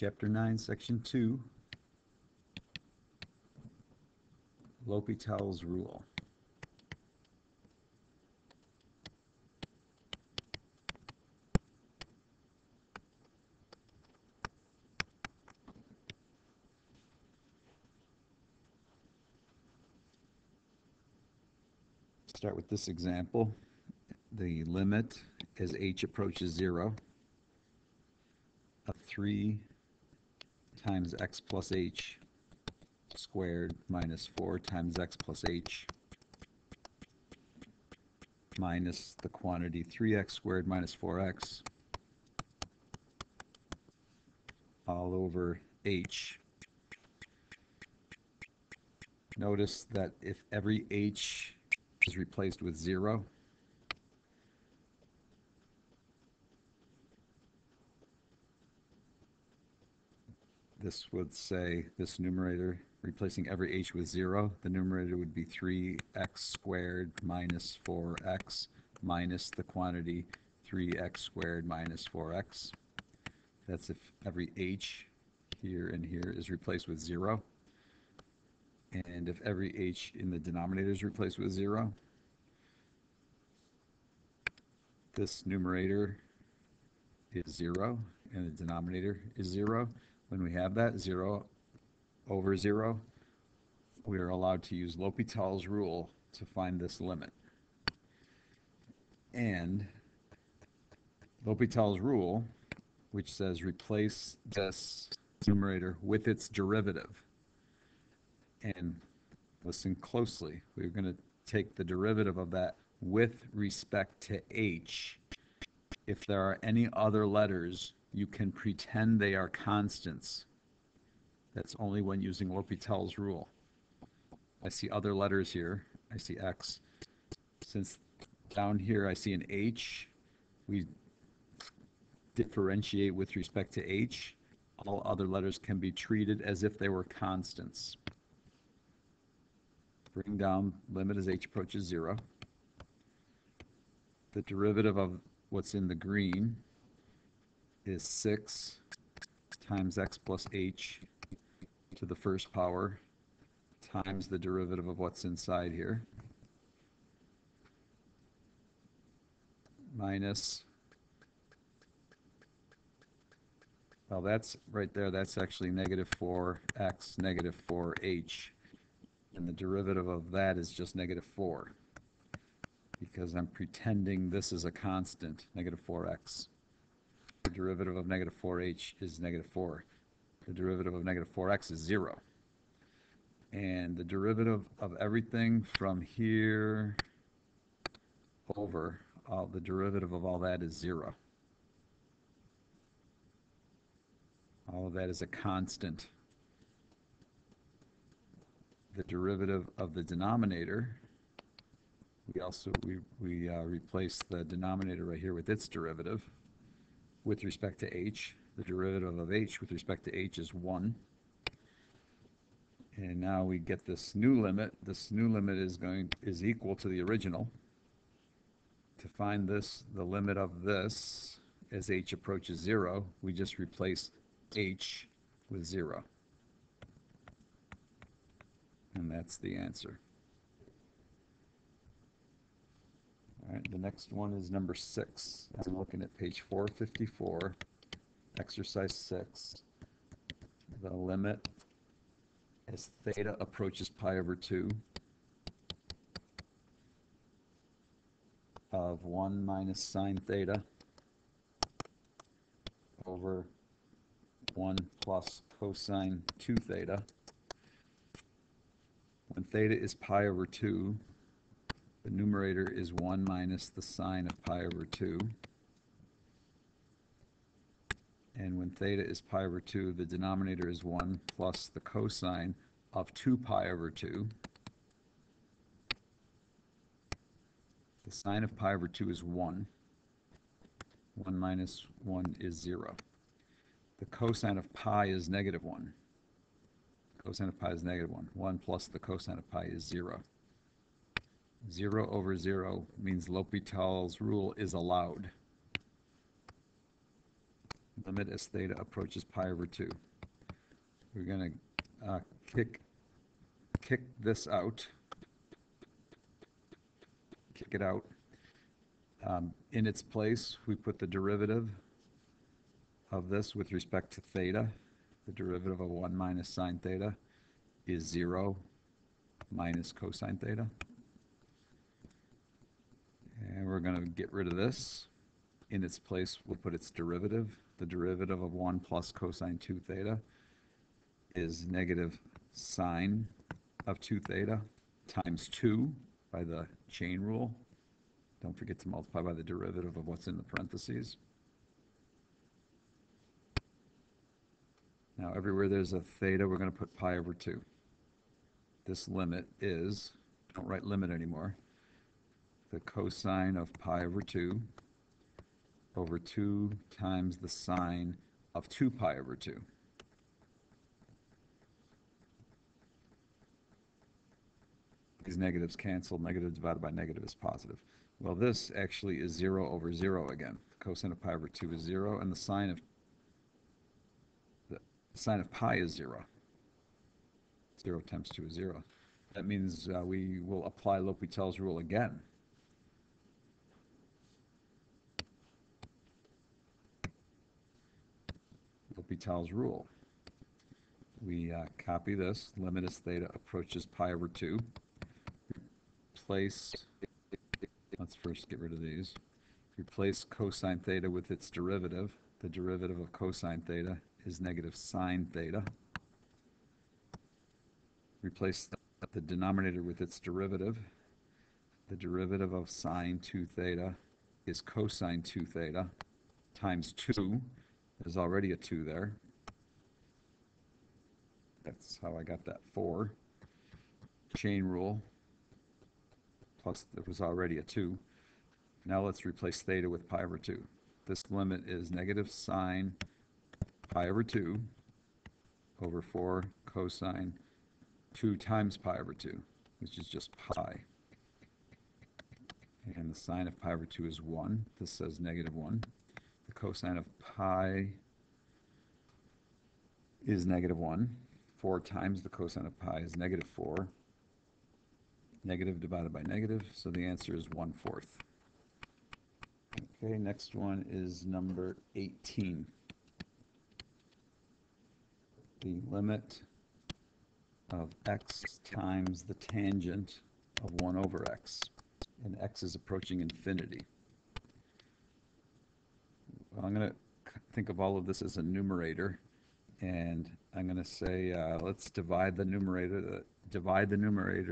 Chapter 9, Section 2, L'Hopital's rule. Start with this example. The limit as h approaches 0 of 3 times x plus h squared minus 4 times x plus h minus the quantity 3x squared minus 4x all over h. Notice that if every h is replaced with 0, this would say this numerator, replacing every h with 0, the numerator would be 3x squared minus 4x minus the quantity 3x squared minus 4x. That's if every h here and here is replaced with 0. And if every h in the denominator is replaced with 0, this numerator is 0 and the denominator is 0. When we have that 0 over 0, we are allowed to use L'Hopital's rule to find this limit. And L'Hopital's rule, which says replace this numerator with its derivative. And listen closely, we're going to take the derivative of that with respect to h. If there are any other letters, you can pretend they are constants. That's only when using L'Hopital's rule. I see other letters here. I see x. Since down here I see an h, we differentiate with respect to h. All other letters can be treated as if they were constants. Bring down limit as h approaches 0. The derivative of what's in the green is 6 times x plus h to the first power times the derivative of what's inside here minus, well, that's right there, that's actually negative 4x negative 4h, and the derivative of that is just negative 4 because I'm pretending this is a constant, negative 4x. The derivative of negative 4h is negative 4. The derivative of negative 4x is 0. And the derivative of everything from here over, the derivative of all that is 0. All of that is a constant. The derivative of the denominator, we replace the denominator right here with its derivative with respect to h. The derivative of h with respect to h is 1. And now we get this new limit. This new limit is equal to the original. To find this, the limit of this as h approaches 0, we just replace h with 0. And that's the answer. All right, the next one is number 6. I'm looking at page 454, exercise 6. The limit as theta approaches pi over 2 of 1 minus sine theta over 1 plus cosine 2 theta. When theta is pi over 2, the numerator is 1 minus the sine of pi over 2. And when theta is pi over 2, the denominator is 1 plus the cosine of 2 pi over 2. The sine of pi over 2 is 1. 1 minus 1 is 0. The cosine of pi is negative 1. Cosine of pi is negative 1. 1 plus the cosine of pi is 0. 0 over 0 means L'Hopital's rule is allowed. limit as theta approaches pi over 2. We're going to kick this out, kick it out. In its place, we put the derivative of this with respect to theta. The derivative of 1 minus sine theta is 0 minus cosine theta. And we're going to get rid of this. In its place, we'll put its derivative. The derivative of 1 plus cosine 2 theta is negative sine of 2 theta times 2 by the chain rule. Don't forget to multiply by the derivative of what's in the parentheses. Now, everywhere there's a theta, we're going to put pi over 2. This limit is, don't write limit anymore, the cosine of pi over 2 over 2 times the sine of 2 pi over 2. These negatives cancel. Negative divided by negative is positive. Well, this actually is 0 over 0 again. The cosine of pi over 2 is 0, and the sine of pi is 0. 0 times 2 is 0. That means we will apply L'Hopital's rule again. L'Hopital's rule. We copy this. Limit as theta approaches pi over 2. Replace, let's first get rid of these. Replace cosine theta with its derivative. The derivative of cosine theta is negative sine theta. Replace the denominator with its derivative. The derivative of sine 2 theta is cosine 2 theta times 2. There's already a 2 there. That's how I got that 4. Chain rule, plus there was already a 2. Now let's replace theta with pi over 2. This limit is negative sine pi over 2 over 4 cosine 2 times pi over 2, which is just pi. And the sine of pi over 2 is 1. This says negative 1. The cosine of pi is negative 1. 4 times the cosine of pi is negative 4. Negative divided by negative, so the answer is 1/4. Okay, next one is number 18. The limit of x times the tangent of 1 over x, and x is approaching infinity. Well, I'm going to think of all of this as a numerator, and I'm going to say let's divide the numerator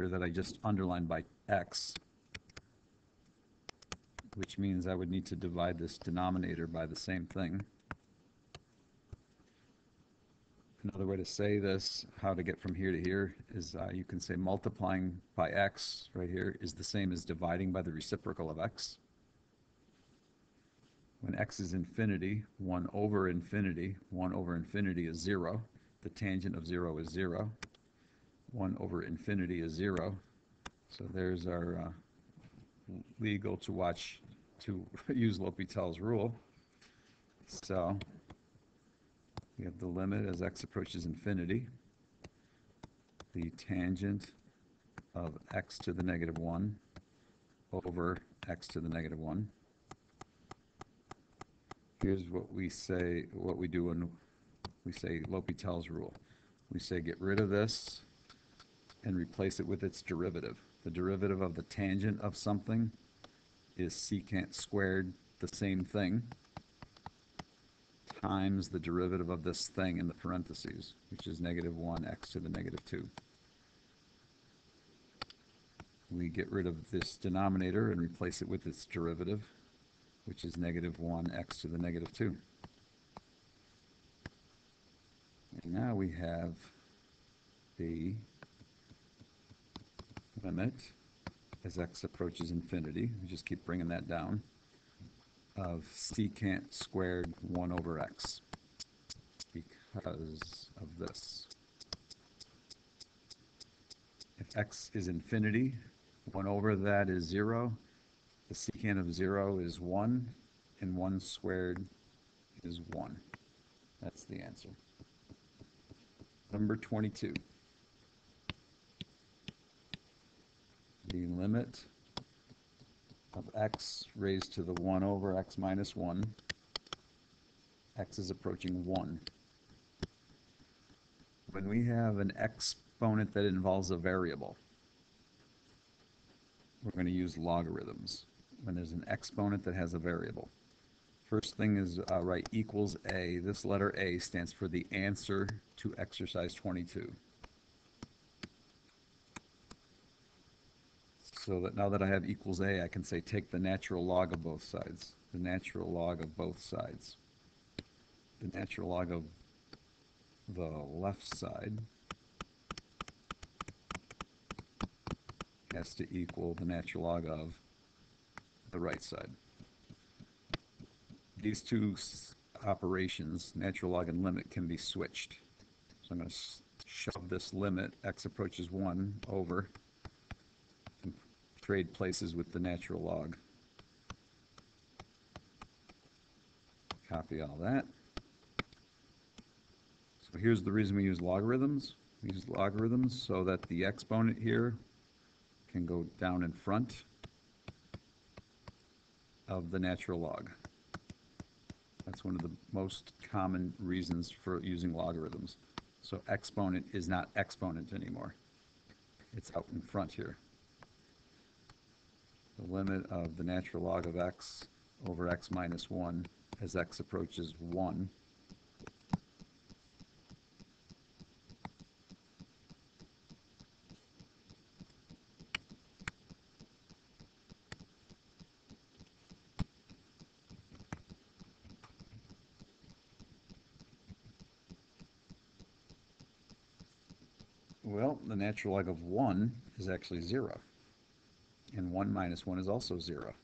that I just underlined by x, which means I would need to divide this denominator by the same thing. Another way to say this, how to get from here to here, is you can say multiplying by x right here is the same as dividing by the reciprocal of x. When x is infinity, 1 over infinity is 0. The tangent of 0 is 0. 1 over infinity is 0. So there's our legal to use L'Hopital's rule. So we have the limit as x approaches infinity. The tangent of x to the negative 1 over x to the negative 1. Here's what we say, what we do when we say L'Hopital's rule. We say get rid of this and replace it with its derivative. The derivative of the tangent of something is secant squared, the same thing, times the derivative of this thing in the parentheses, which is negative 1x to the negative 2. We get rid of this denominator and replace it with its derivative, which is negative 1x to the negative 2. And now we have the limit as x approaches infinity. We just keep bringing that down, of secant squared 1 over x because of this. If x is infinity, 1 over that is 0. The secant of 0 is 1, and 1 squared is 1. That's the answer. Number 22. The limit of x raised to the 1 over x minus 1. X is approaching 1. When we have an exponent that involves a variable, we're going to use logarithms. When there's an exponent that has a variable. First thing is write equals a. This letter A stands for the answer to exercise 22. So that now that I have equals a, I can say take the natural log of both sides. The natural log of both sides. The natural log of the left side has to equal the natural log of the right side. These two operations, natural log and limit, can be switched. So I'm going to shove this limit, x approaches 1, over, and trade places with the natural log. Copy all that. So here's the reason we use logarithms. We use logarithms so that the exponent here can go down in front of the natural log. That's one of the most common reasons for using logarithms. So exponent is not exponent anymore. It's out in front here. The limit of the natural log of x over x minus 1 as x approaches 1 Well, the natural log of 1 is actually 0. And 1 minus 1 is also 0.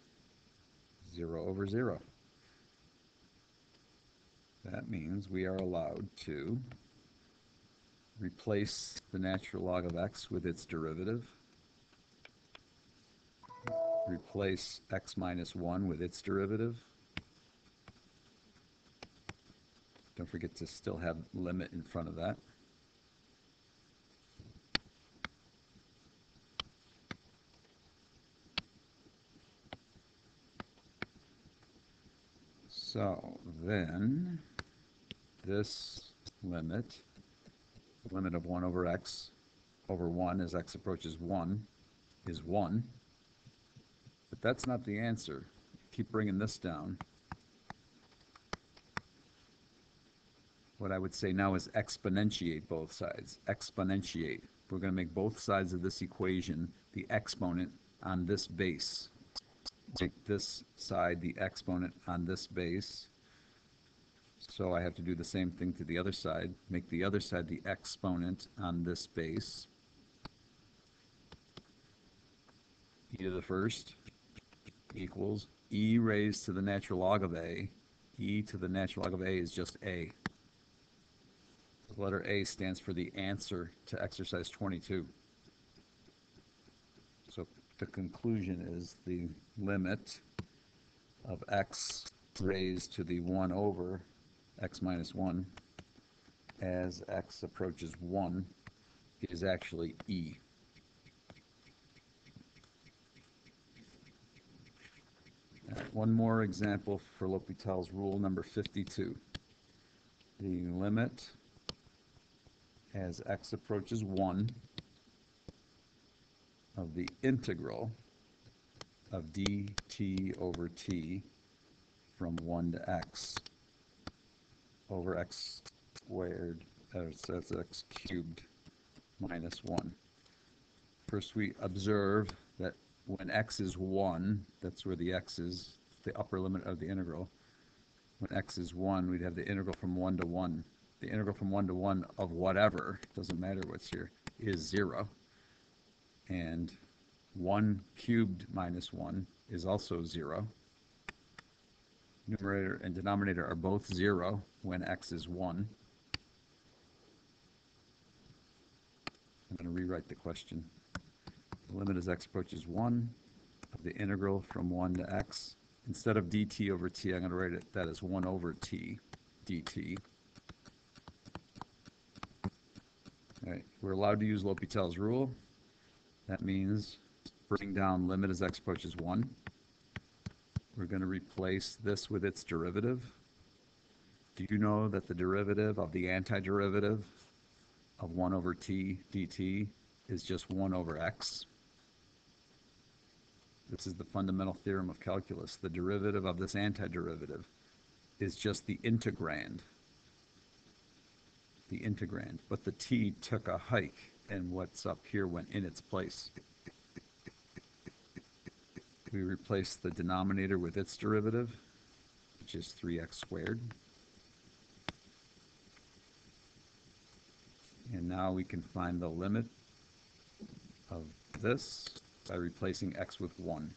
0 over 0. That means we are allowed to replace the natural log of x with its derivative, replace x minus 1 with its derivative. Don't forget to still have limit in front of that. So then this limit, the limit of 1 over x over 1 as x approaches 1 is 1. But that's not the answer. Keep bringing this down. What I would say now is exponentiate both sides. Exponentiate. We're going to make both sides of this equation the exponent on this base. Make this side the exponent on this base. So I have to do the same thing to the other side. Make the other side the exponent on this base. E to the first equals e raised to the natural log of a. E to the natural log of a is just a. The letter A stands for the answer to exercise 22. So the conclusion is the limit of x raised to the 1 over x minus 1 as x approaches 1 is actually e. One more example for L'Hopital's rule number 52. The limit as x approaches 1 of the integral of dt over t from 1 to x over x squared, so that's x cubed minus 1. First we observe that when x is 1, that's where the x is, the upper limit of the integral. When x is 1, we'd have the integral from 1 to 1. The integral from 1 to 1 of whatever, doesn't matter what's here, is 0. And 1 cubed minus 1 is also 0. Numerator and denominator are both 0 when x is 1. I'm going to rewrite the question. The limit as x approaches 1 of the integral from 1 to x. Instead of dt over t, I'm going to write that as 1 over t dt. All right, we're allowed to use L'Hopital's rule. That means bring down limit as x approaches 1. We're going to replace this with its derivative. Do you know that the derivative of the antiderivative of 1 over t dt is just 1 over x? This is the fundamental theorem of calculus. The derivative of this antiderivative is just the integrand. But the t took a hike, and what's up here went in its place. We replace the denominator with its derivative, which is 3x squared. And now we can find the limit of this by replacing x with 1.